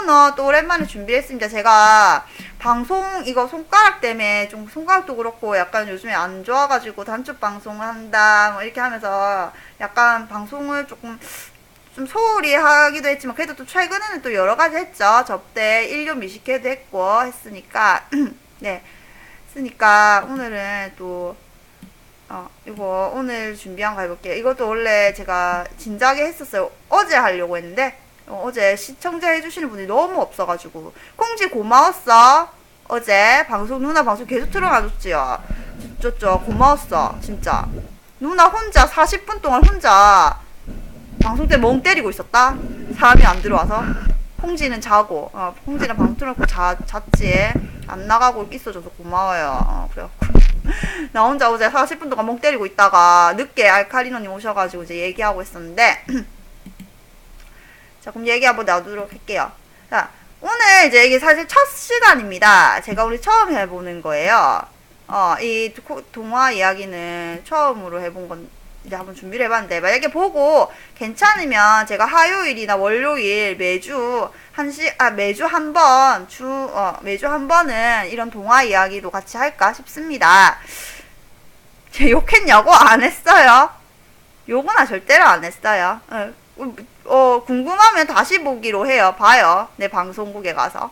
코너 또 오랜만에 준비했습니다. 제가 방송 이거 손가락 때문에 좀 손가락도 그렇고 약간 요즘에 안 좋아가지고 단축 방송을 한다 뭐 이렇게 하면서 약간 방송을 좀 소홀히 하기도 했지만 그래도 또 최근에는 또 여러 가지 했죠. 접대 1년 미식회도 했고 했으니까 네 쓰니까 오늘은 또 이거 오늘 준비한 거 해볼게요. 이것도 원래 제가 진작에 했었어요. 어제 하려고 했는데 어제 시청자 해주시는 분이 너무 없어가지고 콩지 고마웠어. 어제 누나 방송 계속 틀어놔줬지요. 진짜 고마웠어 진짜. 누나 혼자 40분 동안 혼자 방송 때 멍 때리고 있었다. 사람이 안 들어와서. 콩지는 자고 콩지는 방송 틀어놓고 잤지. 안 나가고 있어줘서 고마워요. 그래갖고 나 혼자 어제 40분 동안 멍 때리고 있다가 늦게 알카리노님 오셔가지고 이제 얘기하고 있었는데 자 그럼 얘기 한번 놔두도록 할게요. 자 오늘 이제 이게 사실 첫 시간입니다. 제가 우리 처음 해보는 거예요. 이 동화 이야기는 처음으로 해본 건 이제 한번 준비를 해봤는데 만약에 보고 괜찮으면 제가 화요일이나 월요일 매주 매주 한 번은 이런 동화 이야기도 같이 할까 싶습니다. 제 욕했냐고? 안 했어요. 욕은 절대로 안 했어요. 궁금하면 다시 보기로 해요. 봐요. 내 방송국에 가서.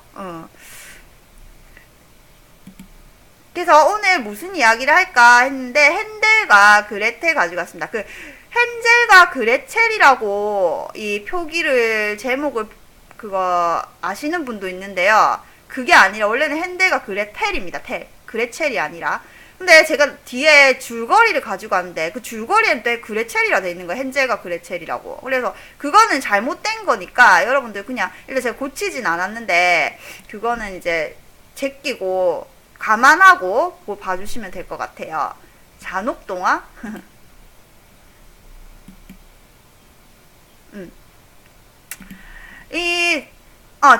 그래서 오늘 무슨 이야기를 할까 했는데 헨델과 그레텔 가지고 왔습니다. 그 헨젤과 그레첼이라고 이 표기를 제목을 그거 아시는 분도 있는데요. 그게 아니라 원래는 헨델과 그레텔입니다. 그레첼이 아니라. 근데 제가 뒤에 줄거리를 가지고 왔는데 그 줄거리엔 또 그레첼이라 돼 있는 거예요. 헨젤과 그레첼이라고. 그래서 그거는 잘못된 거니까 여러분들 그냥 일단 제가 고치진 않았는데 그거는 이제 제끼고 감안하고 뭐 봐주시면 될 것 같아요. 잔혹동화?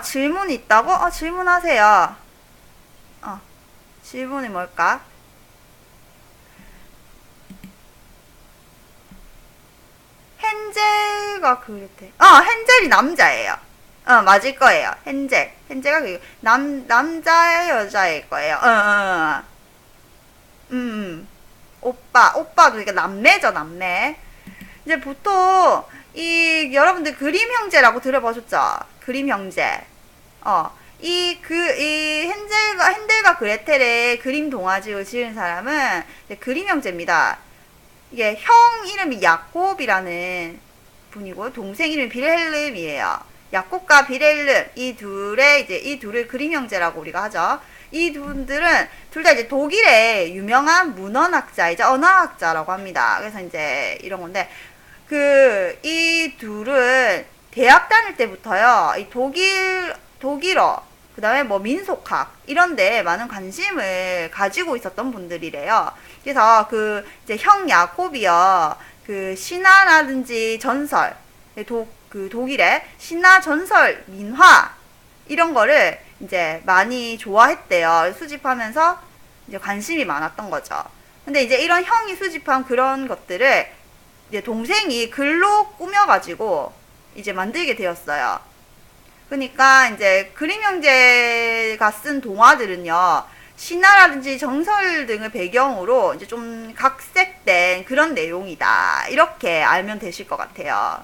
질문이 있다고? 질문하세요. 질문이 뭘까? 헨젤과 그레텔. 헨젤이 남자예요. 맞을 거예요. 헨젤가 남자의 여자일 거예요. 오빠도 그러니까 남매죠, 남매. 이제 보통 여러분들 그림 형제라고 들어보셨죠? 그림 형제. 이 헨델과 그레텔의 그림 동화지를 지은 사람은 그림 형제입니다. 이게 형 이름이 야콥이라는 분이고 동생 이름이 빌헬름이에요. 야콥과 빌헬름 이 둘을 그림 형제라고 우리가 하죠. 이 분들은 둘 다 이제 독일의 유명한 문헌학자이자 언어학자라고 합니다. 그래서 이제 이런 건데 이 둘은 대학 다닐 때부터요. 이 독일어 그 다음에 뭐 민속학 이런데 많은 관심을 가지고 있었던 분들이래요. 그래서 이제 형 야콥이요. 신화라든지 전설 독일의 신화, 전설, 민화 이런 거를 이제 많이 좋아했대요. 수집하면서 이제 관심이 많았던 거죠. 근데 이제 이런 형이 수집한 그런 것들을 이제 동생이 글로 꾸며가지고 이제 만들게 되었어요. 그러니까 이제 그림 형제가 쓴 동화들은요. 신화라든지 정설 등을 배경으로 이제 좀 각색된 그런 내용이다. 이렇게 알면 되실 것 같아요.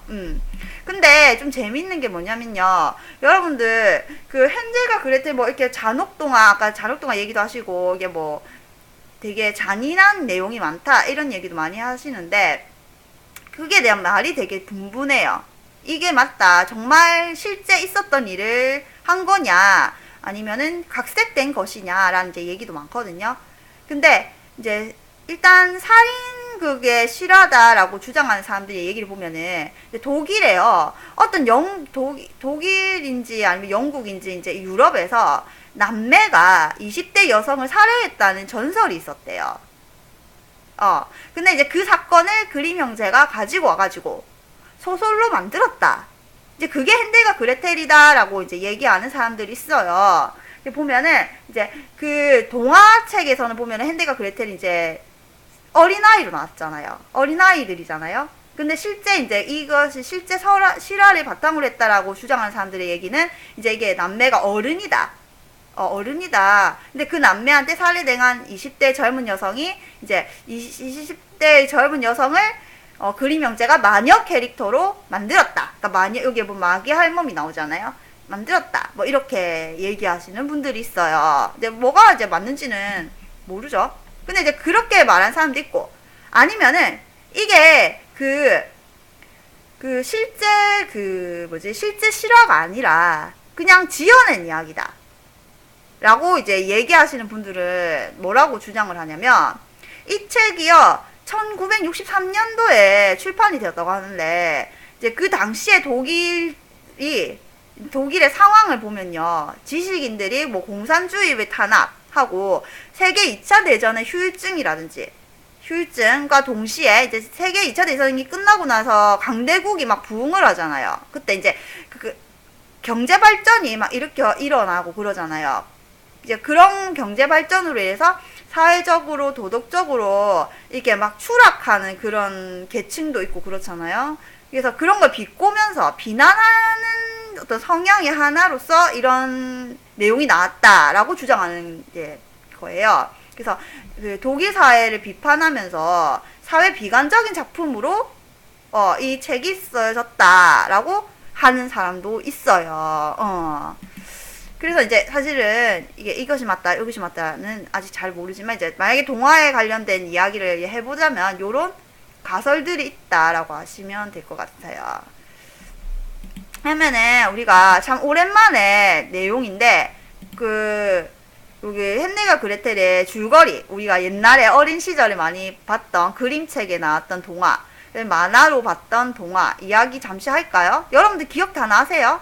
근데 좀 재밌는 게 뭐냐면요. 여러분들 헨젤과 그레텔 뭐 이렇게 아까 잔혹동화 얘기도 하시고 이게 뭐 되게 잔인한 내용이 많다 이런 얘기도 많이 하시는데 그게 대한 말이 되게 분분해요. 이게 맞다. 정말 실제 있었던 일을 한 거냐 아니면은 각색된 것이냐라는 이제 얘기도 많거든요. 근데 이제 일단 살인극에 실화다라고 주장하는 사람들의 얘기를 보면은 독일에요. 어떤 독일인지 아니면 영국인지 이제 유럽에서 남매가 20대 여성을 살해했다는 전설이 있었대요. 근데 이제 그 사건을 그림 형제가 가지고 와가지고 소설로 만들었다. 이제 그게 헨델과 그레텔이다라고 이제 얘기하는 사람들이 있어요. 보면은 이제 동화책에서는 보면은 헨델과 그레텔이 이제 어린아이로 나왔잖아요. 어린아이들이잖아요. 근데 실제 이제 이것이 실제 실화를 바탕으로 했다라고 주장하는 사람들의 얘기는 이제 이게 남매가 어른이다. 어른이다. 근데 그 남매한테 살해당한 20대 젊은 여성이 이제 20대의 젊은 여성을 그림 형제가 마녀 캐릭터로 만들었다. 그러니까 마녀, 여기에 뭐 마귀 할멈이 나오잖아요. 만들었다. 뭐 이렇게 얘기하시는 분들이 있어요. 근데 뭐가 이제 맞는지는 모르죠. 근데 이제 그렇게 말한 사람도 있고, 아니면은 이게 실제 실제 실화가 아니라 그냥 지어낸 이야기다. 라고 이제 얘기하시는 분들은 뭐라고 주장을 하냐면, 이 책이요, 1963년도에 출판이 되었다고 하는데, 이제 그 당시에 독일의 상황을 보면요, 지식인들이 뭐 공산주의의 탄압하고 세계 2차 대전의 휴일증과 동시에 이제 세계 2차 대전이 끝나고 나서 강대국이 막 부흥을 하잖아요. 그때 이제 경제 발전이 막 일어나고 그러잖아요. 이제 그런 경제 발전으로 인해서 사회적으로 도덕적으로 이렇게 막 추락하는 그런 계층도 있고 그렇잖아요. 그래서 그런 걸 비꼬면서 비난하는 어떤 성향의 하나로서 이런 내용이 나왔다라고 주장하는 거예요. 그래서 그 독일 사회를 비판하면서 사회 비관적인 작품으로 이 책이 쓰여졌다라고 하는 사람도 있어요. 그래서 이제 사실은 이것이 맞다, 이것이 맞다는 아직 잘 모르지만, 이제 만약에 동화에 관련된 이야기를 해보자면 요런 가설들이 있다라고 하시면 될 것 같아요. 하면은 우리가 참 오랜만에 내용인데, 여기 헨젤과 그레텔의 줄거리, 우리가 옛날에 어린 시절에 많이 봤던 그림책에 나왔던 동화, 만화로 봤던 동화 이야기 잠시 할까요? 여러분들 기억 다 나세요?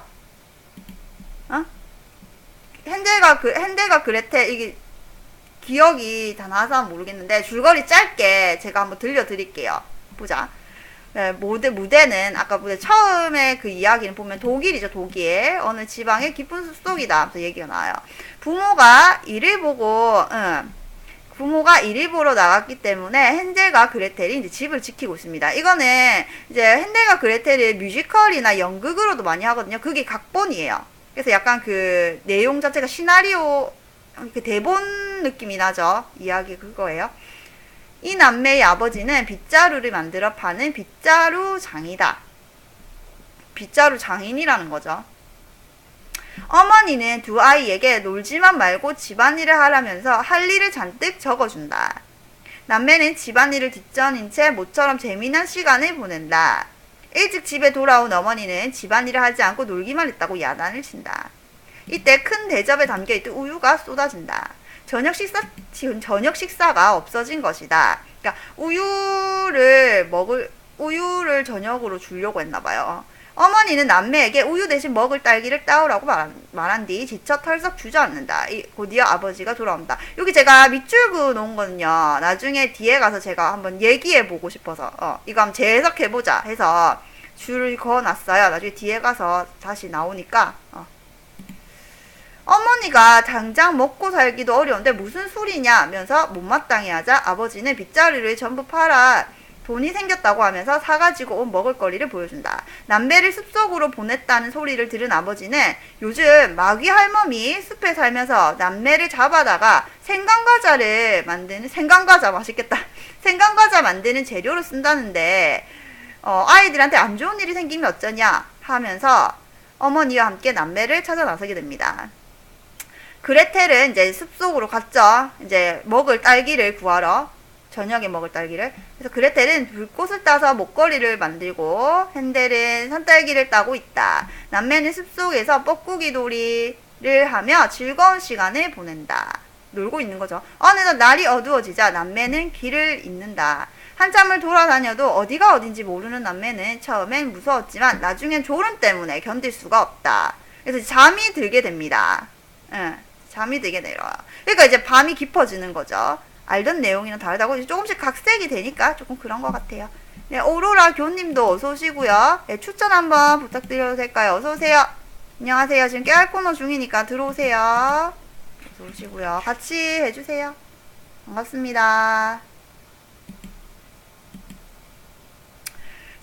헨젤과 그레텔, 이게 기억이 다 나서 모르겠는데, 줄거리 짧게 제가 한번 들려드릴게요. 보자. 네, 무대는 아까 처음에 그 이야기는 보면 독일이죠. 독일 어느 지방의 깊은 숲속이다 하면서 얘기가 나와요. 부모가 일을 보러 나갔기 때문에 헨젤과 그레텔이 이제 집을 지키고 있습니다. 이거는 이제 헨젤과 그레텔을 뮤지컬이나 연극으로도 많이 하거든요. 그게 각본이에요. 그래서 약간 그 내용 자체가 시나리오, 그 대본 느낌이 나죠. 이야기 그거예요. 이 남매의 아버지는 빗자루를 만들어 파는 빗자루 장이다. 빗자루 장인이라는 거죠. 어머니는 두 아이에게 놀지만 말고 집안일을 하라면서 할 일을 잔뜩 적어준다. 남매는 집안일을 뒷전인 채 모처럼 재미난 시간을 보낸다. 일찍 집에 돌아온 어머니는 집안일을 하지 않고 놀기만 했다고 야단을 친다. 이때 큰 대접에 담겨있던 우유가 쏟아진다. 저녁 식사가 없어진 것이다. 그러니까 우유를 저녁으로 주려고 했나봐요. 어머니는 남매에게 우유 대신 먹을 딸기를 따오라고 말한 뒤 지쳐 털썩 주저앉는다. 곧이어 아버지가 돌아온다. 여기 제가 밑줄 그어 놓은 거는요, 나중에 뒤에 가서 제가 한번 얘기해 보고 싶어서 이거 한번 재해석해 보자 해서 줄을 그어 놨어요. 나중에 뒤에 가서 다시 나오니까 어머니가 당장 먹고 살기도 어려운데 무슨 소리냐 하면서 못마땅해 하자 아버지는 빗자루를 전부 팔아 돈이 생겼다고 하면서 사가지고 온 먹을거리를 보여준다. 남매를 숲속으로 보냈다는 소리를 들은 아버지는 요즘 마귀 할멈이 숲에 살면서 남매를 잡아다가 생강과자 맛있겠다. 생강과자 만드는 재료로 쓴다는데 아이들한테 안 좋은 일이 생기면 어쩌냐 하면서 어머니와 함께 남매를 찾아 나서게 됩니다. 그레텔은 이제 숲속으로 갔죠. 이제 먹을 딸기를 구하러. 저녁에 먹을 딸기를. 그래서 그레텔은 불꽃을 따서 목걸이를 만들고 헨델은 산딸기를 따고 있다. 남매는 숲속에서 뻐꾸기 놀이를 하며 즐거운 시간을 보낸다. 놀고 있는 거죠. 어느덧 날이 어두워지자 남매는 길을 잇는다. 한참을 돌아다녀도 어디가 어딘지 모르는 남매는 처음엔 무서웠지만 나중엔 졸음 때문에 견딜 수가 없다. 그래서 잠이 들게 됩니다. 잠이 들게 내려와요. 그러니까 이제 밤이 깊어지는 거죠. 알던 내용이랑 다르다고 이제 조금씩 각색이 되니까 조금 그런 것 같아요. 네, 오로라 교님도 어서 오시고요. 네, 추천 한번 부탁드려도 될까요? 어서 오세요. 안녕하세요. 지금 깨알 코너 중이니까 들어오세요. 어서 오시고요. 같이 해주세요. 반갑습니다.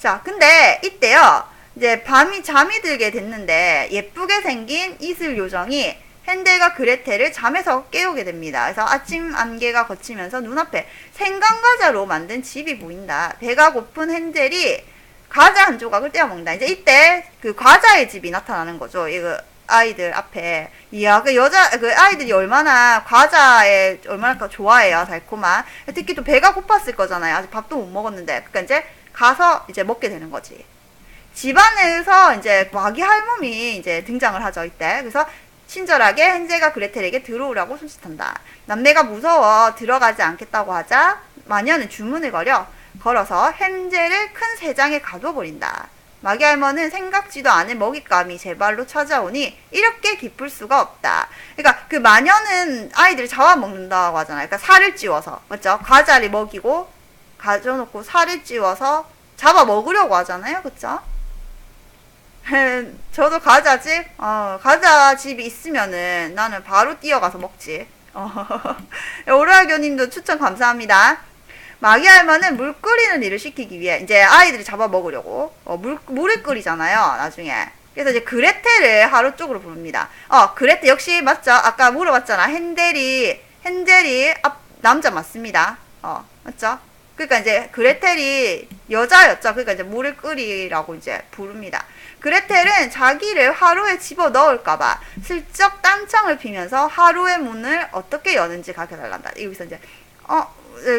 자, 근데 이때요. 이제 밤이 잠이 들게 됐는데 예쁘게 생긴 이슬 요정이 헨델과 그레텔을 잠에서 깨우게 됩니다. 그래서 아침 안개가 걷히면서 눈앞에 생강과자로 만든 집이 보인다. 배가 고픈 헨델이 과자 한 조각을 떼어 먹는다. 이제 이때 그 과자의 집이 나타나는 거죠. 이거 아이들 앞에. 이야, 그 아이들이 얼마나 과자에 얼마나 좋아해요. 달콤한. 특히 또 배가 고팠을 거잖아요. 아직 밥도 못 먹었는데. 그러니까 이제 가서 이제 먹게 되는 거지. 집안에서 이제 마귀 할멈이 이제 등장을 하죠. 이때. 그래서 친절하게 헨젤과 그레텔에게 들어오라고 손짓한다. 남매가 무서워 들어가지 않겠다고 하자 마녀는 주문을 걸어서 헨젤을 큰 새장에 가둬버린다. 마귀 할머니는 생각지도 않은 먹잇감이 제 발로 찾아오니 이렇게 기쁠 수가 없다. 그러니까 그 마녀는 아이들을 잡아먹는다고 하잖아요. 그러니까 살을 찌워서, 맞죠? 과자를 먹이고 가져놓고 살을 찌워서 잡아먹으려고 하잖아요. 그쵸? 저도 과자집이 있으면은 나는 바로 뛰어가서 먹지. 오라교님도 추천 감사합니다. 마귀 할머니는 물 끓이는 일을 시키기 위해 이제 아이들이 잡아먹으려고 물을 끓이잖아요. 나중에. 그래서 이제 그레텔을 하루 쪽으로 부릅니다. 그레텔 역시 맞죠? 아까 물어봤잖아. 헨젤이 남자 맞습니다. 맞죠? 그러니까 이제 그레텔이 여자였죠. 그러니까 이제 물을 끓이라고 이제 부릅니다. 그레텔은 자기를 화로에 집어 넣을까봐 슬쩍 딴청을 피면서 화로의 문을 어떻게 여는지 가르쳐달란다. 여기서 이제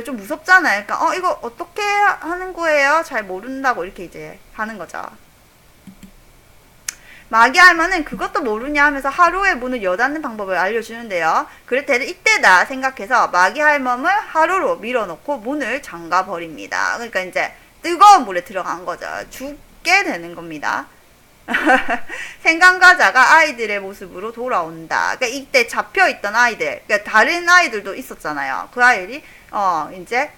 좀 무섭잖아요. 그러니까 이거 어떻게 하는 거예요? 잘 모른다고 이렇게 이제 하는 거죠. 마귀 할머니는 그것도 모르냐 하면서 화로의 문을 여닫는 방법을 알려주는데요. 그레텔은 이때다 생각해서 마귀 할멈을 화로로 밀어넣고 문을 잠가 버립니다. 그러니까 이제 뜨거운 물에 들어간 거죠. 죽게 되는 겁니다. 생강과자가 아이들의 모습으로 돌아온다. 그러니까 이때 잡혀있던 아이들, 그러니까 다른 아이들도 있었잖아요. 그 아이들이 이제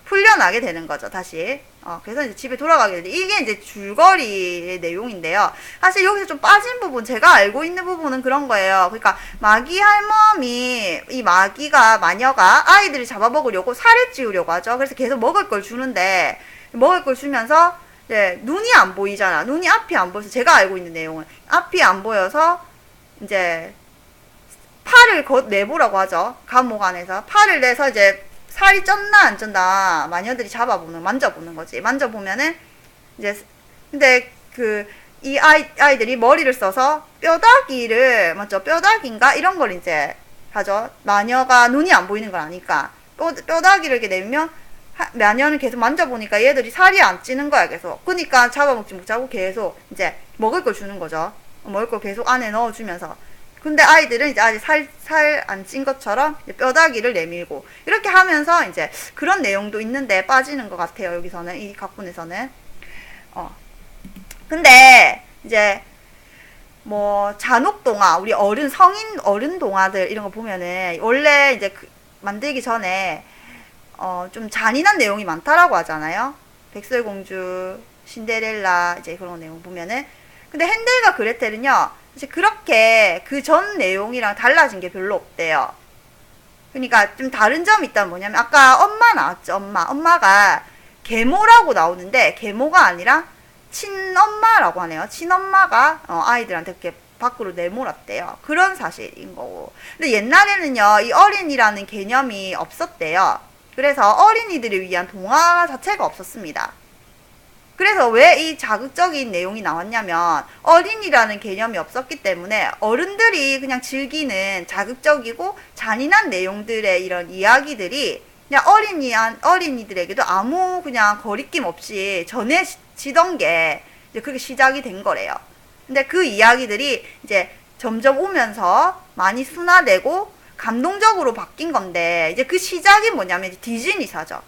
풀려나게 되는 거죠. 다시. 그래서 이제 집에 돌아가게 되는데 이게 이제 줄거리의 내용인데요. 사실 여기서 좀 빠진 부분, 제가 알고 있는 부분은 그런 거예요. 그러니까 마귀 할멈이, 이 마녀가 아이들을 잡아먹으려고 살을 찌우려고 하죠. 그래서 계속 먹을 걸 주는데 먹을 걸 주면서 이제 눈이 안 보이잖아. 눈이 앞이 안 보여서, 제가 알고 있는 내용은 앞이 안 보여서 이제 팔을 내보라고 하죠. 감옥 안에서 팔을 내서 이제 살이 쪘나 안 쪘나 마녀들이 만져보는 거지. 만져보면은 이제 근데 이 아이들이 머리를 써서 뼈다귀를, 맞죠? 뼈다귀인가 이런 걸 이제 하죠. 마녀가 눈이 안 보이는 걸 아니까 뼈다귀를 이렇게 내면 마녀는 계속 만져보니까 얘들이 살이 안 찌는 거야. 계속. 그러니까 잡아먹지 못하고 계속 이제 먹을 걸 주는 거죠. 먹을 걸 계속 안에 넣어주면서. 근데 아이들은 이제 아직 살 안 찐 것처럼 뼈다귀를 내밀고 이렇게 하면서 이제 그런 내용도 있는데 빠지는 것 같아요. 여기서는, 이 각본에서는. 근데 이제 뭐 잔혹동화, 우리 성인 어른 동화들 이런 거 보면은 원래 이제 만들기 전에 좀 잔인한 내용이 많다라고 하잖아요. 백설공주, 신데렐라 이제 그런 내용 보면은. 근데 헨델과 그레텔은요, 이제 그렇게 그 전 내용이랑 달라진 게 별로 없대요. 그러니까 좀 다른 점이 있다면 뭐냐면, 아까 엄마 나왔죠. 엄마가 계모라고 나오는데 계모가 아니라 친엄마라고 하네요. 친엄마가 아이들한테 그렇게 밖으로 내몰았대요. 그런 사실인 거고. 근데 옛날에는요, 이 어린이라는 개념이 없었대요. 그래서 어린이들을 위한 동화 자체가 없었습니다. 그래서 왜 이 자극적인 내용이 나왔냐면, 어린이라는 개념이 없었기 때문에 어른들이 그냥 즐기는 자극적이고 잔인한 내용들의 이런 이야기들이 그냥 어린이들에게도 아무 그냥 거리낌 없이 전해지던 게 이제 그렇게 시작이 된 거래요. 근데 그 이야기들이 이제 점점 오면서 많이 순화되고 감동적으로 바뀐 건데, 이제 그 시작이 뭐냐면 디즈니사죠.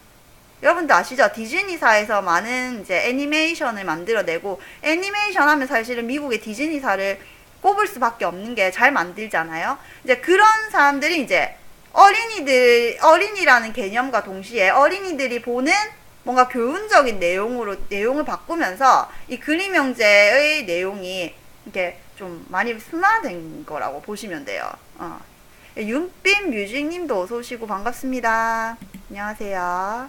여러분들 아시죠? 디즈니사에서 많은 이제 애니메이션을 만들어내고, 애니메이션 하면 사실은 미국의 디즈니사를 꼽을 수밖에 없는 게 잘 만들잖아요. 이제 그런 사람들이 이제 어린이라는 개념과 동시에 어린이들이 보는 뭔가 교훈적인 내용을 바꾸면서 이 그림 형제의 내용이 이렇게 좀 많이 순화된 거라고 보시면 돼요. 윤빛 뮤직님도 어서 오시고 반갑습니다. 안녕하세요.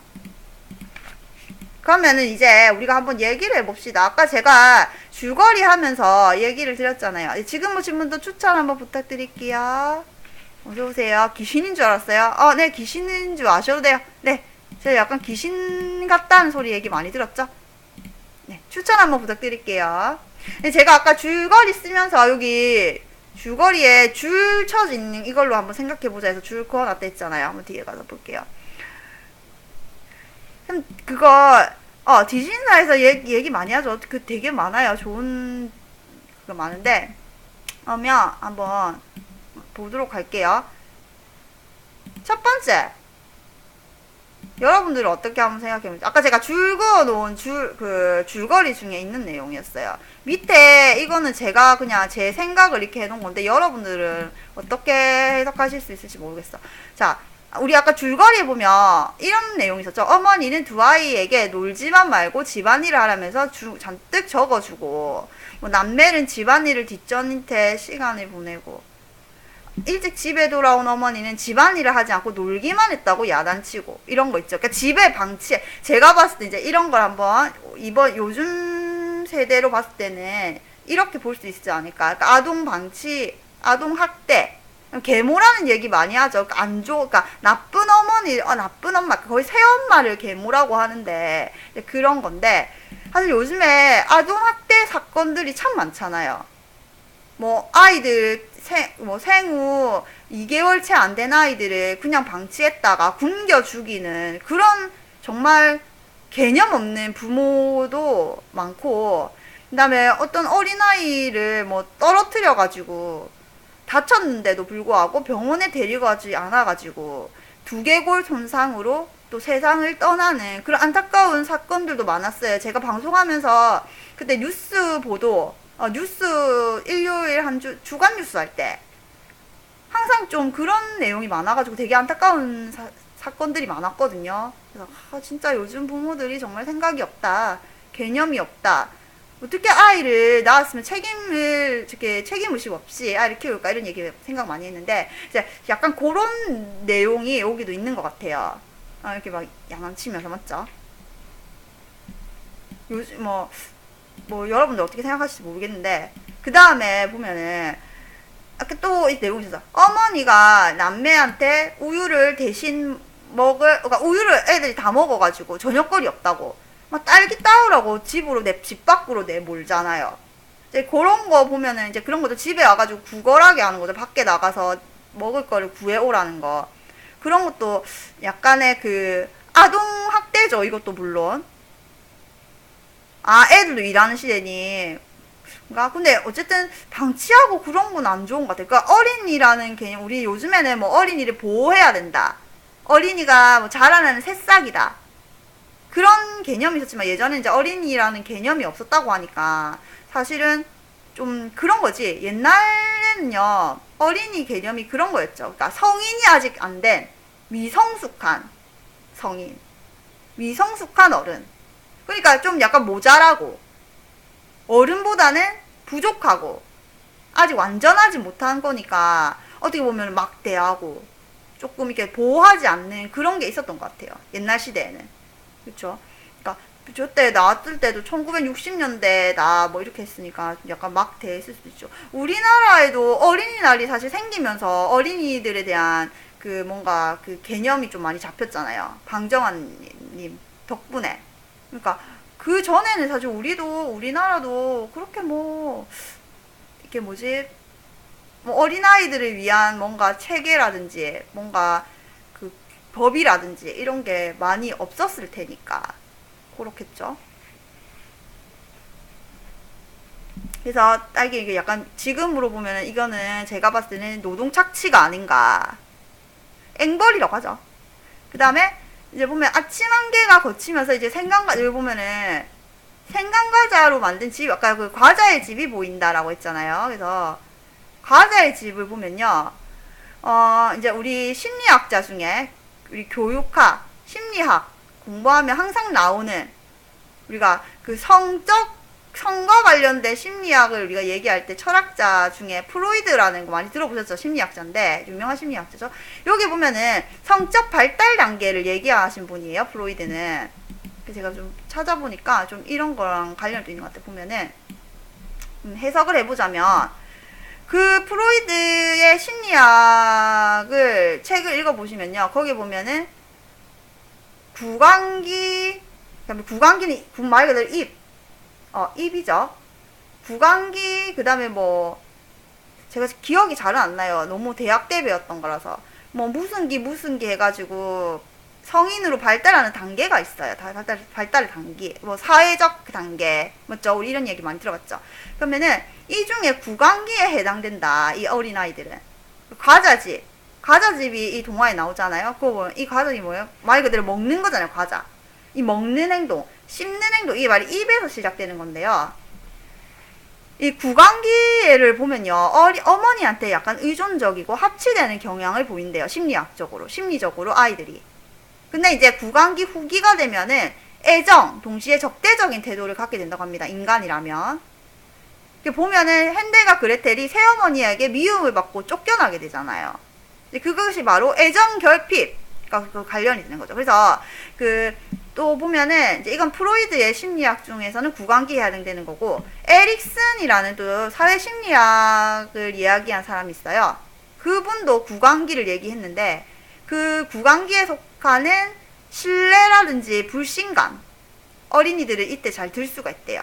그러면은 이제 우리가 한번 얘기를 해봅시다. 아까 제가 줄거리 하면서 얘기를 드렸잖아요. 지금 오신 분도 추천 한번 부탁드릴게요. 어서오세요. 귀신인 줄 알았어요? 네, 귀신인 줄 아셔도 돼요. 네, 제가 약간 귀신 같다는 소리 얘기 많이 들었죠? 네, 추천 한번 부탁드릴게요. 제가 아까 줄거리 쓰면서 여기 줄거리에 줄 쳐져 있는 이걸로 한번 생각해보자 해서 줄 그어놨다 했잖아요. 한번 뒤에 가서 볼게요. 그거 디즈니사에서 얘기 많이 하죠. 그 되게 많아요. 좋은 그거 많은데 그러면 한번 보도록 할게요. 첫 번째, 여러분들은 어떻게 한번 생각해보세요. 아까 제가 줄 그어놓은 줄거리 중에 있는 내용이었어요. 밑에 이거는 제가 그냥 제 생각을 이렇게 해놓은 건데 여러분들은 어떻게 해석하실 수 있을지 모르겠어. 자, 우리 아까 줄거리에 보면 이런 내용이 있었죠. 어머니는 두 아이에게 놀지만 말고 집안일을 하라면서 잔뜩 적어주고, 뭐 남매는 집안일을 뒷전인태 시간을 보내고, 일찍 집에 돌아온 어머니는 집안일을 하지 않고 놀기만 했다고 야단치고, 이런 거 있죠. 그러니까 집에 방치해. 제가 봤을 때 이제 이런 걸 한번 요즘 세대로 봤을 때는 이렇게 볼 수 있지 않을까. 그러니까 아동 방치, 아동 학대, 계모라는 얘기 많이 하죠. 그러니까 나쁜 어머니, 나쁜 엄마, 거의 새엄마를 계모라고 하는데 그런 건데, 사실 요즘에 아동학대 사건들이 참 많잖아요. 뭐 아이들 생후 2개월 채 안 된 아이들을 그냥 방치했다가 굶겨 죽이는 그런 정말 개념 없는 부모도 많고, 그 다음에 어떤 어린아이를 뭐 떨어뜨려 가지고 다쳤는데도 불구하고 병원에 데리고 가지 않아가지고 두개골 손상으로 또 세상을 떠나는 그런 안타까운 사건들도 많았어요. 제가 방송하면서 그때 뉴스 보도, 뉴스 일요일 주간 뉴스 할 때 항상 좀 그런 내용이 많아가지고 되게 안타까운 사건들이 많았거든요. 그래서 진짜 요즘 부모들이 정말 생각이 없다, 개념이 없다. 어떻게 아이를 낳았으면 책임의식 없이 아이를 키울까, 이런 얘기 생각 많이 했는데, 이제 약간 그런 내용이 여기도 있는 것 같아요. 이렇게 막 양앙치면서, 맞죠? 요즘 뭐 여러분들 어떻게 생각하실지 모르겠는데, 그 다음에 보면은 아까 또 이 내용이 있어서 어머니가 남매한테 우유를 대신 그러니까 우유를 애들이 다 먹어가지고 저녁거리 없다고 막 딸기 따오라고 집 밖으로 내몰잖아요. 이제 그런 거 보면은 이제 그런 것도 집에 와가지고 구걸하게 하는 거죠. 밖에 나가서 먹을 거를 구해오라는 거. 그런 것도 약간의 그 아동학대죠. 이것도 물론. 애들도 일하는 시대니. 그러니까 근데 어쨌든 방치하고 그런 건 안 좋은 것 같아요. 그러니까 어린이라는 개념, 우리 요즘에는 뭐 어린이를 보호해야 된다. 어린이가 뭐 자라나는 새싹이다. 그런 개념이 있었지만 예전에 이제 어린이라는 개념이 없었다고 하니까 사실은 좀 그런 거지. 옛날에는요, 어린이 개념이 그런 거였죠. 그러니까 성인이 아직 안 된 미성숙한 성인, 미성숙한 어른. 그러니까 좀 약간 모자라고, 어른보다는 부족하고, 아직 완전하지 못한 거니까 어떻게 보면 막대하고 조금 이렇게 보호하지 않는 그런 게 있었던 것 같아요. 옛날 시대에는. 그쵸? 그러니까 저때 나왔을 때도 1960년대 나 뭐 이렇게 했으니까 약간 막대했을 수도 있죠. 우리나라에도 어린이날이 사실 생기면서 어린이들에 대한 그 뭔가 그 개념이 좀 많이 잡혔잖아요. 방정환님 덕분에. 그러니까 그 전에는 사실 우리나라도 그렇게 이렇게 뭐 어린아이들을 위한 뭔가 체계라든지 뭔가 그 법이라든지 이런 게 많이 없었을 테니까 그렇겠죠. 그래서 이게 약간 지금으로 보면 이거는 제가 봤을 때는 노동 착취가 아닌가, 앵벌이라고 하죠. 그 다음에 이제 보면 아침 한개가 거치면서 이제 여기 보면은 생강과자로 만든 집, 아까 그 과자의 집이 보인다라고 했잖아요. 그래서 과자의 집을 보면요, 이제 우리 심리학자 중에 우리 교육학, 심리학 공부하면 항상 나오는, 우리가 그 성과 관련된 심리학을 우리가 얘기할 때 철학자 중에 프로이드라는 거 많이 들어보셨죠? 심리학자인데, 유명한 심리학자죠. 여기 보면은 성적 발달 단계를 얘기하신 분이에요, 프로이드는. 제가 좀 찾아보니까 좀 이런 거랑 관련도 있는 것 같아요. 보면은 해석을 해보자면 그 프로이드의 심리학을 책을 읽어보시면요. 거기 보면은 구강기, 구강기는 말 그대로 입이죠. 구강기, 그 다음에 뭐 제가 기억이 잘은 안 나요. 너무 대학 때 배웠던 거라서 뭐 무슨 기 해가지고 성인으로 발달하는 단계가 있어요. 발달의 단계, 뭐 사회적 단계, 맞죠? 우리 이런 얘기 많이 들어봤죠. 그러면은 이 중에 구강기에 해당된다. 이 어린 아이들은 과자집이 이 동화에 나오잖아요. 그거 보면 이 과자집이 뭐예요? 말 그대로 먹는 거잖아요. 과자. 이 먹는 행동, 씹는 행동, 이 말이 입에서 시작되는 건데요. 이 구강기를 보면요, 어머니한테 약간 의존적이고 합치되는 경향을 보인대요. 심리적으로 아이들이. 근데 이제 구강기 후기가 되면은 애정, 동시에 적대적인 태도를 갖게 된다고 합니다. 인간이라면. 보면은 헨델과 그레텔이 새어머니에게 미움을 받고 쫓겨나게 되잖아요. 그것이 바로 애정 결핍과 그 관련이 되는 거죠. 그래서 또 보면은 이제 이건 프로이드의 심리학 중에서는 구강기에 해당되는 거고, 에릭슨이라는 또 사회심리학을 이야기한 사람이 있어요. 그분도 구강기를 얘기했는데 그 구강기에 속하는 신뢰라든지 불신감, 어린이들은 이때 잘 들 수가 있대요.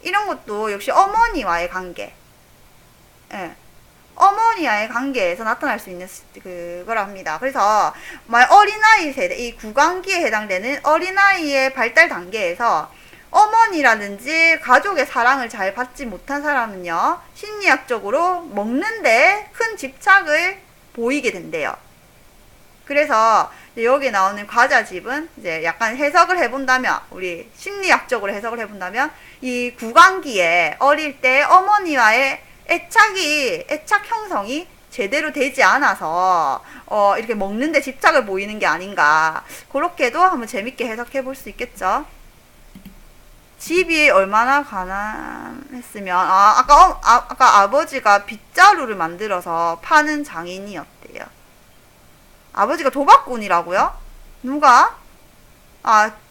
이런 것도 역시 어머니와의 관계, 어머니와의 관계에서 나타날 수 있는 그거라 합니다. 그래서 어린아이 세대, 이 구강기에 해당되는 어린아이의 발달 단계에서 어머니라든지 가족의 사랑을 잘 받지 못한 사람은요, 심리학적으로 먹는데 큰 집착을 보이게 된대요. 그래서 여기 나오는 과자집은 이제 약간 해석을 해본다면, 우리 심리학적으로 해석을 해본다면, 이 구강기에 어릴 때 어머니와의 애착 형성이 제대로 되지 않아서 이렇게 먹는데 집착을 보이는 게 아닌가, 그렇게도 한번 재밌게 해석해 볼 수 있겠죠. 집이 얼마나 가난했으면, 아까 아버지가 빗자루를 만들어서 파는 장인이었대요. 아버지가 도박꾼이라고요? 누가?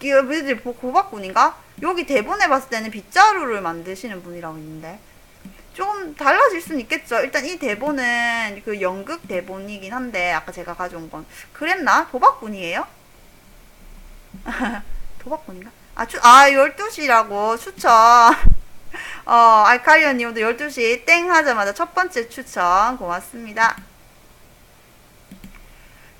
얘들이 도박꾼인가? 여기 대본에 봤을 때는 빗자루를 만드시는 분이라고 있는데 조금 달라질 수는 있겠죠. 일단 이 대본은 그 연극 대본이긴 한데, 아까 제가 가져온 건 그랬나? 도박꾼이에요? 도박꾼인가? 12시라고 추천. 알카리온 님도 12시 땡 하자마자 첫 번째 추천 고맙습니다.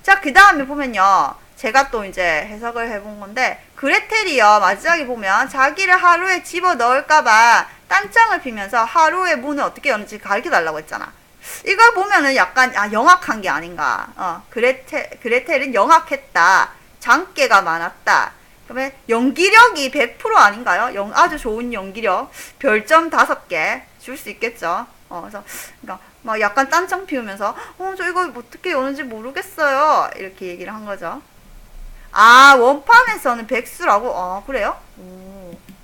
자, 그 다음에 보면요, 제가 또 이제 해석을 해본 건데, 그레텔이요, 마지막에 보면 자기를 하루에 집어 넣을까봐 딴짱을 피면서 하루의 문을 어떻게 여는지 가르쳐 달라고 했잖아. 이걸 보면은 약간 영악한 게 아닌가. 그레텔은 영악했다, 장깨가 많았다. 그러면 연기력이 100% 아닌가요? 아주 좋은 연기력, 별점 5개 줄 수 있겠죠. 그래서 그러니까 막 약간 딴짱 피우면서 저 이거 어떻게 여는지 모르겠어요, 이렇게 얘기를 한 거죠. 원판에서는 백수라고? 그래요?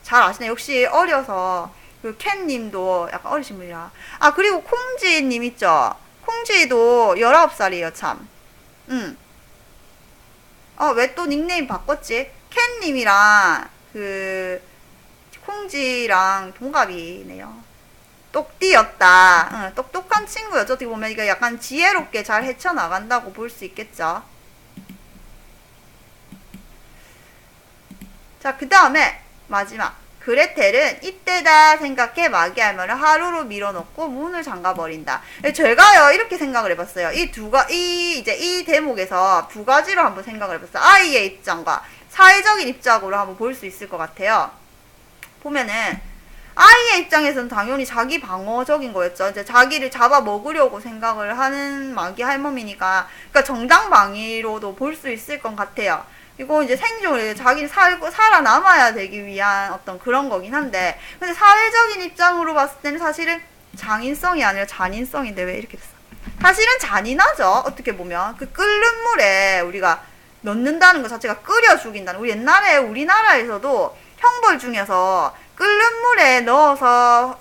잘 아시네. 역시 어려서. 그 캔님도 약간 어리신 분이라. 그리고 콩지님 있죠? 콩지도 19살이에요, 참. 왜 또 닉네임 바꿨지? 캔님이랑 콩지랑 동갑이네요. 똑띠였다. 똑똑한 친구였죠. 어떻게 보면 이거 약간 지혜롭게 잘 헤쳐나간다고 볼 수 있겠죠. 자, 그 다음에 마지막. 그레텔은 이때다 생각해 마귀 할머니를 하루로 밀어넣고 문을 잠가버린다. 제가요, 이렇게 생각을 해봤어요. 이 대목에서 두 가지로 한번 생각을 해봤어요. 아이의 입장과 사회적인 입장으로 한번 볼 수 있을 것 같아요. 보면은, 아이의 입장에서는 당연히 자기 방어적인 거였죠. 이제 자기를 잡아 먹으려고 생각을 하는 마귀 할머니니까, 그러니까 정당 방위로도 볼 수 있을 것 같아요. 이거 이제 생존을, 자기는 살아남아야 되기 위한 어떤 그런 거긴 한데, 근데 사회적인 입장으로 봤을 때는 사실은 장인성이 아니라 잔인성인데 왜 이렇게 됐어? 사실은 잔인하죠. 어떻게 보면. 끓는 물에 우리가 넣는다는 것 자체가 끓여 죽인다는, 우리나라에서도 형벌 중에서 끓는 물에 넣어서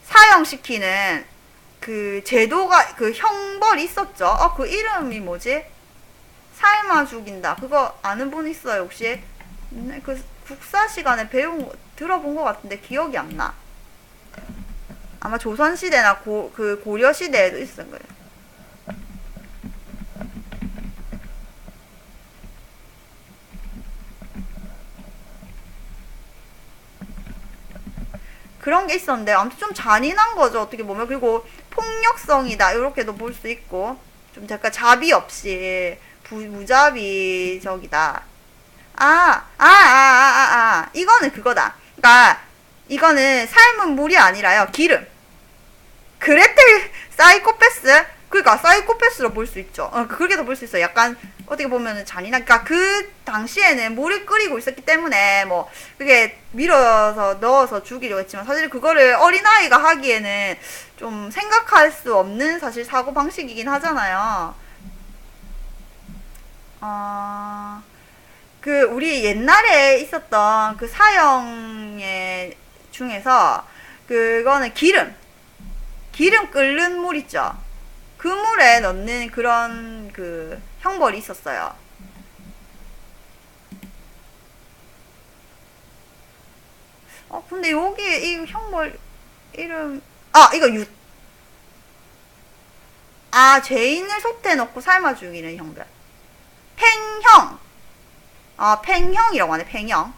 사형시키는 제도가, 형벌이 있었죠. 그 이름이 뭐지? 삶아 죽인다. 그거 아는 분 있어요, 혹시? 그 국사 시간에 들어본 것 같은데 기억이 안 나. 아마 조선시대나 그 고려시대에도 있었던 거예요. 그런 게 있었는데 아무튼 좀 잔인한 거죠 어떻게 보면. 그리고 폭력성이다 이렇게도 볼 수 있고 좀 약간 자비 없이 무자비적이다. 이거는 그거다. 그러니까 이거는 삶은 물이 아니라요 기름. 그레텔 사이코패스. 그러니까 사이코패스로 볼 수 있죠. 그렇게도 볼 수 있어요. 약간 어떻게 보면은 잔인한. 그러니까 그 당시에는 물을 끓이고 있었기 때문에 뭐 그게 밀어서 넣어서 죽이려고 했지만 사실 그거를 어린아이가 하기에는 좀 생각할 수 없는 사실 사고 방식이긴 하잖아요. 그 우리 옛날에 있었던 그 사형 중에서 그거는 기름 끓는 물 있죠. 그 물에 넣는 그런 그 형벌이 있었어요. 근데 여기 이 형벌 이름 이거 죄인을 솥에 넣고 삶아 죽이는 형벌. 팽형. 팽형이라고 하네. 팽형.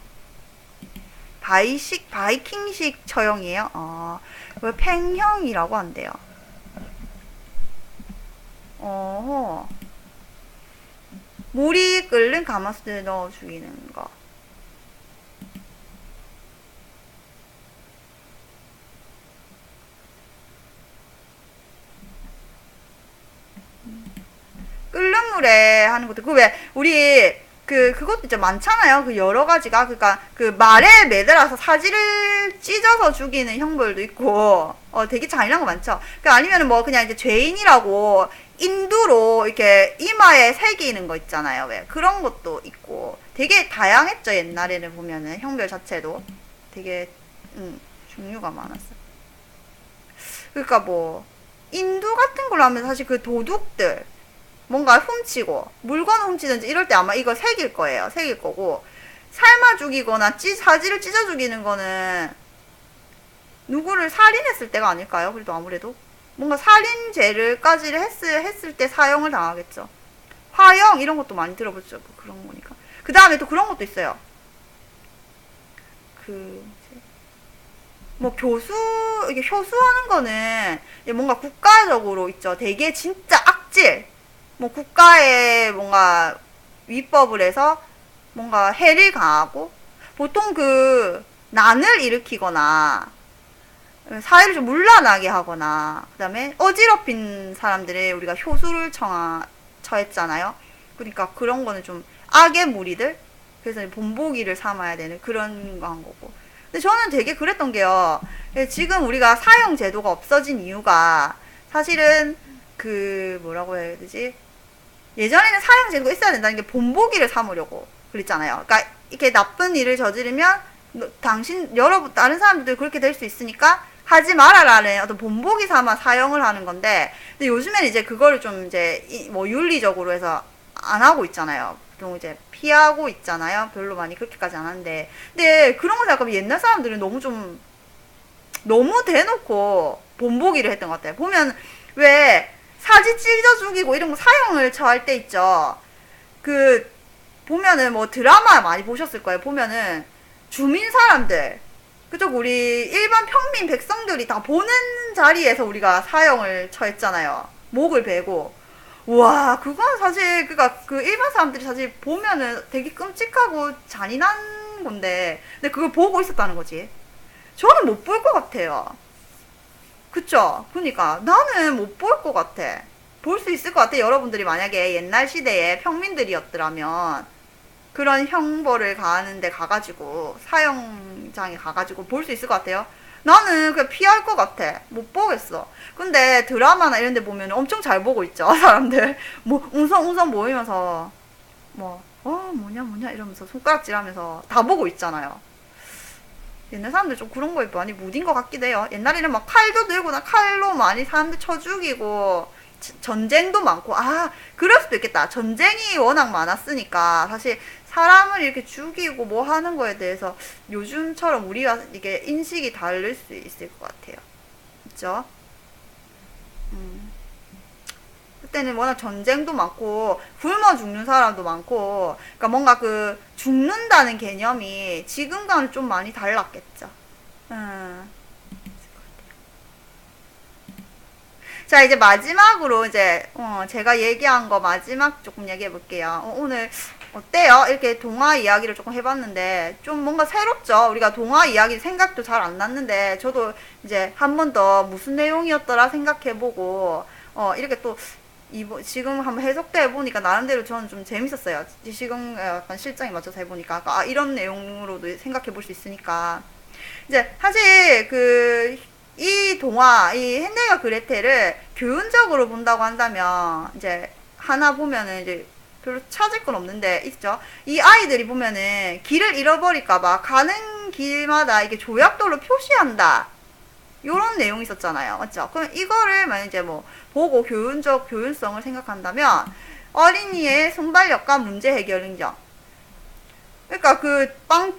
바이킹식 처형이에요. 왜 팽형이라고 한대요. 물이 끓는 가마솥에 넣어 죽이는 거. 끓는 물에 하는 것도 왜 우리 그것도 진짜 많잖아요. 그 여러 가지가. 그러니까 그 말에 매달아서 사지를 찢어서 죽이는 형벌도 있고 되게 잔인한 거 많죠. 아니면은 뭐 그냥 이제 죄인이라고 인두로 이렇게 이마에 새기는 거 있잖아요. 왜 그런 것도 있고 되게 다양했죠. 옛날에는 보면은 형벌 자체도 되게 종류가 많았어요. 그러니까 뭐 인두 같은 걸로 하면 사실 그 도둑들 뭔가 훔치고 물건을 훔치든지 이럴 때 아마 이거 새길 거예요. 새길 거고 삶아 죽이거나 사지를 찢어 죽이는 거는 누구를 살인했을 때가 아닐까요? 그래도 아무래도 뭔가 살인죄를까지를 했을 때 사형을 당하겠죠. 화형 이런 것도 많이 들어보죠. 그런 거니까. 그 다음에 또 그런 것도 있어요. 뭐 이게 효수하는 거는 뭔가 국가적으로 있죠. 되게 진짜 악질. 뭐 국가에 뭔가 위법을 해서 뭔가 해를 가하고 보통 그 난을 일으키거나 사회를 좀 문란하게 하거나 그 다음에 어지럽힌 사람들의 우리가 효수를 처했잖아요. 그러니까 그런 거는 좀 악의 무리들. 그래서 본보기를 삼아야 되는 그런 거 한 거고. 근데 저는 되게 그랬던 게요. 지금 우리가 사형 제도가 없어진 이유가 사실은 뭐라고 해야 되지? 예전에는 사형 제도가 있어야 된다는 게 본보기를 삼으려고 그랬잖아요. 그러니까 이렇게 나쁜 일을 저지르면 다른 사람들도 그렇게 될 수 있으니까 하지 말아라는 어떤 본보기 삼아 사형을 하는 건데, 근데 요즘에는 이제 그거를 좀 이제 뭐 윤리적으로 해서 안 하고 있잖아요. 보통 이제 피하고 있잖아요. 별로 많이 그렇게까지 안 하는데. 근데 그런 거 생각하면 옛날 사람들은 너무 대놓고 본보기를 했던 것 같아요. 보면 왜 사지 찢어 죽이고 이런 거 사형을 처할 때 있죠. 보면은 뭐 드라마 많이 보셨을 거예요. 보면은 주민 사람들, 그쪽 우리 일반 평민 백성들이 다 보는 자리에서 우리가 사형을 처했잖아요. 목을 베고. 와, 그건 사실 그 일반 사람들이 사실 보면은 되게 끔찍하고 잔인한 건데, 근데 그걸 보고 있었다는 거지. 저는 못 볼 것 같아요. 그쵸? 그러니까 나는 못 볼 것 같아. 볼 수 있을 것 같아. 여러분들이 만약에 옛날 시대에 평민들이었더라면 그런 형벌을 가하는데 가가지고 사형장에 가가지고 볼 수 있을 것 같아요. 나는 그냥 피할 것 같아. 못 보겠어. 근데 드라마나 이런 데 보면 엄청 잘 보고 있죠. 사람들 뭐 웅성웅성 모이면서 뭐냐 이러면서 손가락질 하면서 다 보고 있잖아요. 옛날 사람들 좀 그런 거에 많이 무딘 것 같기도 해요. 옛날에는 막 칼도 들고 칼로 많이 사람들 쳐 죽이고 전쟁도 많고, 그럴 수도 있겠다. 전쟁이 워낙 많았으니까, 사실 사람을 이렇게 죽이고 뭐 하는 거에 대해서 요즘처럼 우리가 이게 인식이 다를 수 있을 것 같아요. 그죠? 그때는 워낙 전쟁도 많고 굶어 죽는 사람도 많고, 그러니까 뭔가 그 죽는다는 개념이 지금과는 좀 많이 달랐겠죠. 자, 이제 마지막으로 이제 제가 얘기한 거 마지막 조금 얘기해 볼게요. 오늘 어때요? 이렇게 동화 이야기를 조금 해봤는데 좀 뭔가 새롭죠? 우리가 동화 이야기 생각도 잘 안 났는데 저도 이제 한 번 더 무슨 내용이었더라 생각해보고 이렇게 또 지금 한번 해석도 해보니까 나름대로 저는 좀 재밌었어요. 지금 약간 실정에 맞춰서 해보니까 이런 내용으로도 생각해 볼 수 있으니까. 이제 사실 이 동화, 이 헨젤과 그레텔을 교훈적으로 본다고 한다면 이제 하나 보면은 이제 별로 찾을 건 없는데 있죠. 이 아이들이 보면은 길을 잃어버릴까봐 가는 길마다 이게 조약돌로 표시한다. 요런 내용이 있었잖아요. 맞죠? 그럼 이거를 만약 이제 뭐 보고 교훈성을 생각한다면 어린이의 순발력과 문제 해결 능력. 그러니까 빵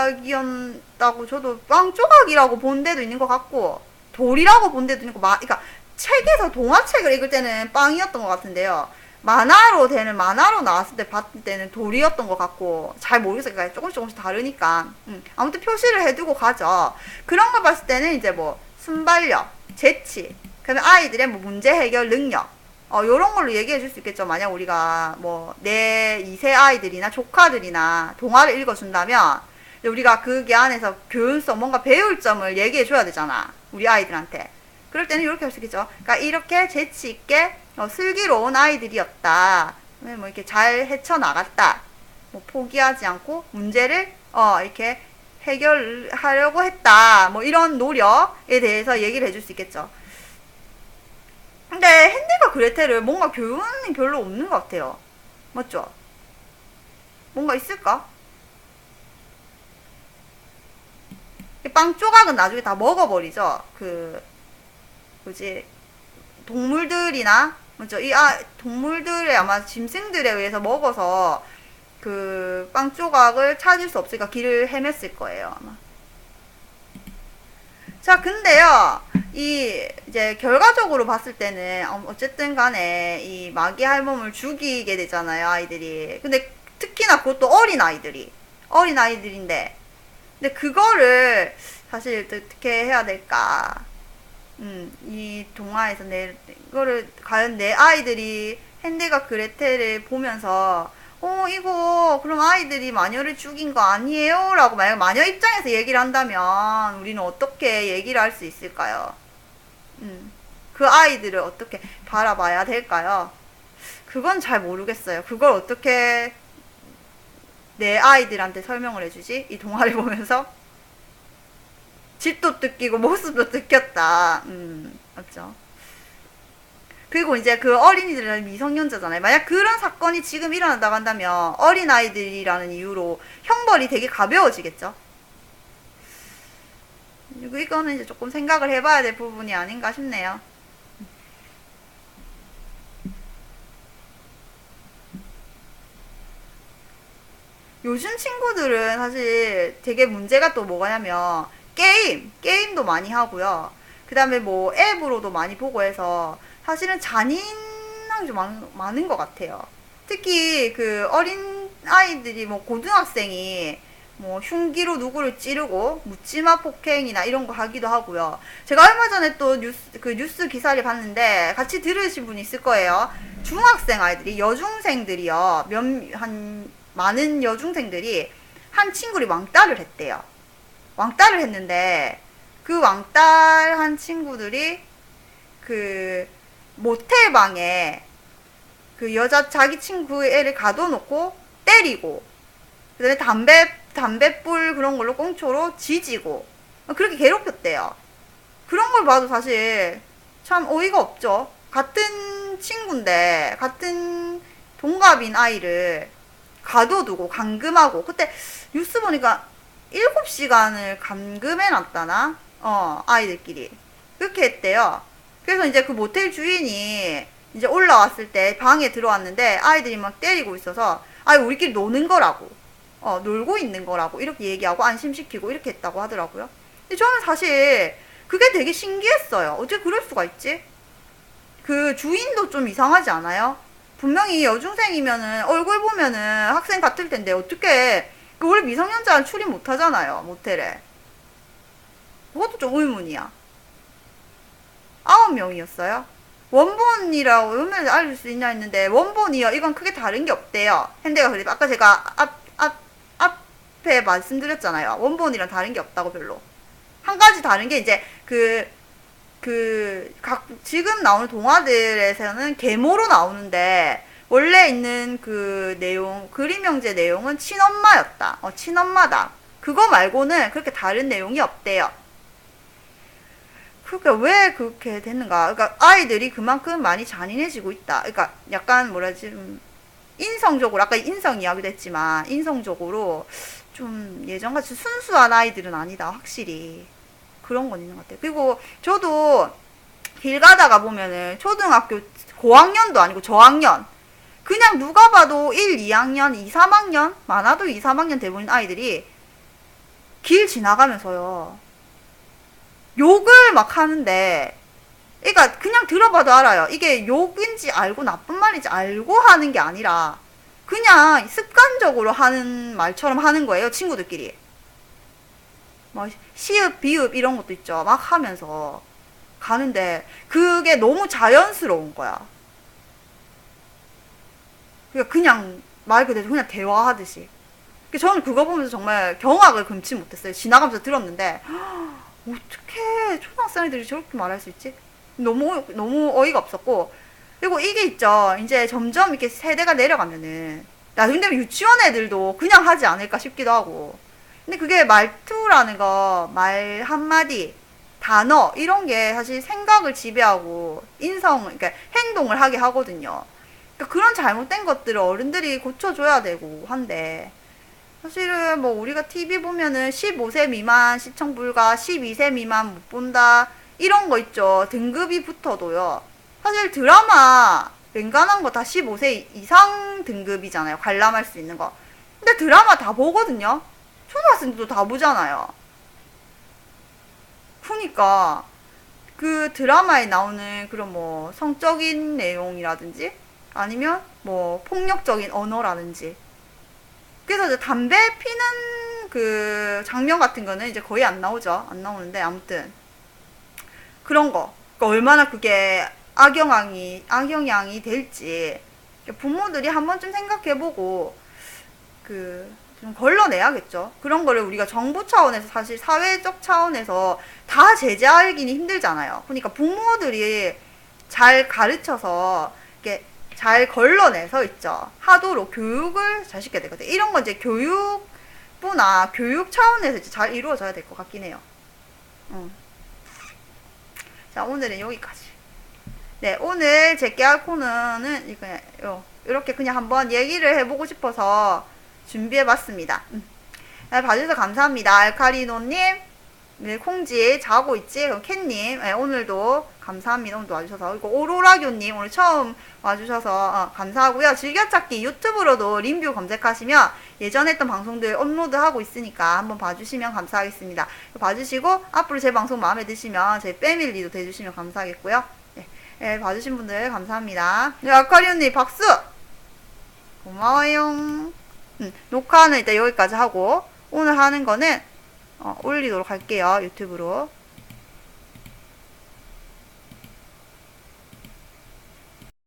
조각이었다고 저도 빵 조각이라고 본 데도 있는 것 같고 돌이라고 본 데도 있는 거 그러니까 책에서 동화책을 읽을 때는 빵이었던 것 같은데요. 만화로 나왔을 때 봤을 때는 돌이었던 것 같고 잘 모르겠어요. 그러니까 조금씩 다르니까 아무튼 표시를 해두고 가죠. 그런 걸 봤을 때는 이제 뭐 순발력, 재치, 그다음에 아이들의 뭐 문제 해결 능력 요런 걸로 얘기해 줄 수 있겠죠. 만약 우리가 뭐 내 2세 아이들이나 조카들이나 동화를 읽어준다면 우리가 그게 안에서 교훈성 뭔가 배울 점을 얘기해 줘야 되잖아. 우리 아이들한테. 그럴 때는 이렇게 할 수 있겠죠. 그러니까 이렇게 재치 있게 슬기로운 아이들이었다. 뭐 이렇게 잘 헤쳐나갔다. 뭐 포기하지 않고 문제를 이렇게 해결하려고 했다. 뭐 이런 노력에 대해서 얘기를 해줄 수 있겠죠. 근데 헨젤과 그레텔을 뭔가 교훈이 별로 없는 것 같아요. 맞죠? 뭔가 있을까? 빵 조각은 나중에 다 먹어버리죠. 뭐지? 동물들이나, 맞죠? 동물들의 아마 짐승들에 의해서 먹어서 빵 조각을 찾을 수 없으니까 길을 헤맸을 거예요, 아마. 자, 근데요, 이제 결과적으로 봤을 때는, 어쨌든 간에 이 마기 할멈을 죽이게 되잖아요, 아이들이. 근데 특히나 그것도 어린아이들인데, 근데 그거를 사실 어떻게 해야 될까? 이 동화에서 이거를 과연 내 아이들이 헨젤과 그레텔을 보면서 이거 그럼 아이들이 마녀를 죽인 거 아니에요? 라고 만약 마녀 입장에서 얘기를 한다면 우리는 어떻게 얘기를 할 수 있을까요? 그 아이들을 어떻게 바라봐야 될까요? 그건 잘 모르겠어요. 그걸 어떻게 내 아이들한테 설명을 해주지? 이 동화를 보면서 집도 뜯기고 모습도 뜯겼다. 맞죠? 그리고 이제 그 어린이들은 미성년자잖아요. 만약 그런 사건이 지금 일어난다고 한다면 어린아이들이라는 이유로 형벌이 되게 가벼워지겠죠. 그리고 이거는 이제 조금 생각을 해봐야 될 부분이 아닌가 싶네요. 요즘 친구들은 사실 되게 문제가 또 뭐냐면 게임도 많이 하고요. 그 다음에 뭐 앱으로도 많이 보고 해서 사실은 잔인한 게 좀 많은 것 같아요. 특히 어린 아이들이 뭐 고등학생이 뭐 흉기로 누구를 찌르고 묻지마 폭행이나 이런 거 하기도 하고요. 제가 얼마 전에 또 뉴스 기사를 봤는데 같이 들으신 분이 있을 거예요. 중학생 아이들이 여중생들이요. 많은 여중생들이 한 친구를 왕따를 했대요. 왕따를 했는데 그 왕따한 친구들이 모텔방에 자기 친구 애를 가둬놓고 때리고 그 다음에 담뱃불 그런 걸로 꽁초로 지지고 그렇게 괴롭혔대요. 그런 걸 봐도 사실 참 어이가 없죠. 같은 친구인데 같은 동갑인 아이를 가둬두고 감금하고 그때 뉴스 보니까 7시간을 감금해 놨다나 아이들끼리 그렇게 했대요. 그래서 이제 그 모텔 주인이 이제 올라왔을 때 방에 들어왔는데 아이들이 막 때리고 있어서 아 우리끼리 노는 거라고 놀고 있는 거라고 이렇게 얘기하고 안심시키고 이렇게 했다고 하더라고요. 근데 저는 사실 그게 되게 신기했어요. 어떻게 그럴 수가 있지? 그 주인도 좀 이상하지 않아요? 분명히 여중생이면은 얼굴 보면은 학생 같을 텐데 어떻게 그 원래 미성년자는 출입 못 하잖아요 모텔에. 그것도 좀 의문이야. 9명이었어요. 원본이라고 그러면 알릴 수 있냐 했는데 원본이요. 이건 크게 다른 게 없대요. 핸드가 그래도 아까 제가 앞에 말씀드렸잖아요. 원본이랑 다른 게 없다고 별로. 한 가지 다른 게 이제 지금 나오는 동화들에서는 계모로 나오는데 원래 있는 그 내용 그림 형제 내용은 친엄마였다. 친엄마다. 그거 말고는 그렇게 다른 내용이 없대요. 그러니까 왜 그렇게 됐는가? 그러니까 아이들이 그만큼 많이 잔인해지고 있다. 그러니까 약간 뭐라지 인성적으로 아까 인성 이야기도 했지만 인성적으로 좀 예전같이 순수한 아이들은 아니다. 확실히 그런 건 있는 것 같아요. 그리고 저도 길 가다가 보면은 초등학교 고학년도 아니고 저학년 그냥 누가 봐도 1, 2학년, 2, 3학년 많아도 2, 3학년 돼 보이는 아이들이 길 지나가면서요 욕을 막 하는데 그러니까 그냥 들어봐도 알아요. 이게 욕인지 알고 나쁜 말인지 알고 하는 게 아니라 그냥 습관적으로 하는 말처럼 하는 거예요. 친구들끼리. 뭐 시읍 비읍 이런 것도 있죠. 막 하면서 가는데 그게 너무 자연스러운 거야. 그러니까 그냥 말 그대로 그냥 대화하듯이. 저는 그거 보면서 정말 경악을 금치 못했어요. 지나가면서 들었는데 어떻게 초등학생들이 저렇게 말할 수 있지? 너무 어이가 없었고 그리고 이게 있죠. 이제 점점 이렇게 세대가 내려가면은 나중에 되면 유치원 애들도 그냥 하지 않을까 싶기도 하고 근데 그게 말투라는 거, 말 한마디, 단어 이런 게 사실 생각을 지배하고 그러니까 행동을 하게 하거든요. 그러니까 그런 잘못된 것들을 어른들이 고쳐줘야 되고 한데 사실은 뭐 우리가 TV 보면은 15세 미만 시청 불가, 12세 미만 못 본다 이런 거 있죠. 등급이 붙어도요. 사실 드라마 웬간한 거 다 15세 이상 등급이잖아요. 관람할 수 있는 거. 근데 드라마 다 보거든요. 초등학생들도 다 보잖아요. 그러니까 그 드라마에 나오는 그런 뭐 성적인 내용이라든지 아니면 뭐 폭력적인 언어라든지 그래서 이제 담배 피는 그 장면 같은 거는 이제 거의 안 나오죠. 안 나오는데 아무튼 그런 거 그러니까 얼마나 그게 악영향이 될지 부모들이 한 번쯤 생각해보고 좀 걸러내야겠죠. 그런 거를 우리가 정부 차원에서 사실 사회적 차원에서 다 제재하기는 힘들잖아요. 그러니까 부모들이 잘 가르쳐서 이렇게 잘 걸러내서 있죠. 하도록 교육을 잘 시켜야 되거든요. 이런 건 이제 교육부나 교육 차원에서 이제 잘 이루어져야 될 것 같긴 해요. 자, 오늘은 여기까지. 네, 오늘 제 깨알 코너는 이렇게 그냥 한번 얘기를 해보고 싶어서 준비해봤습니다. 네, 봐주셔서 감사합니다. 알카리노님, 네, 콩지, 자고 있지? 캣님, 네, 오늘도 감사합니다. 오늘도 와주셔서. 그리고 오로라교님, 오늘 처음 와주셔서 감사하고요. 즐겨찾기 유튜브로도 림뷰 검색하시면 예전에 했던 방송들 업로드하고 있으니까 한번 봐주시면 감사하겠습니다. 봐주시고 앞으로 제 방송 마음에 드시면 제 패밀리도 돼주시면 감사하겠고요. 네, 네, 봐주신 분들 감사합니다. 네, 알카리노님 박수! 고마워요. 녹화는 일단 여기까지 하고 오늘 하는 거는 올리도록 할게요. 유튜브로.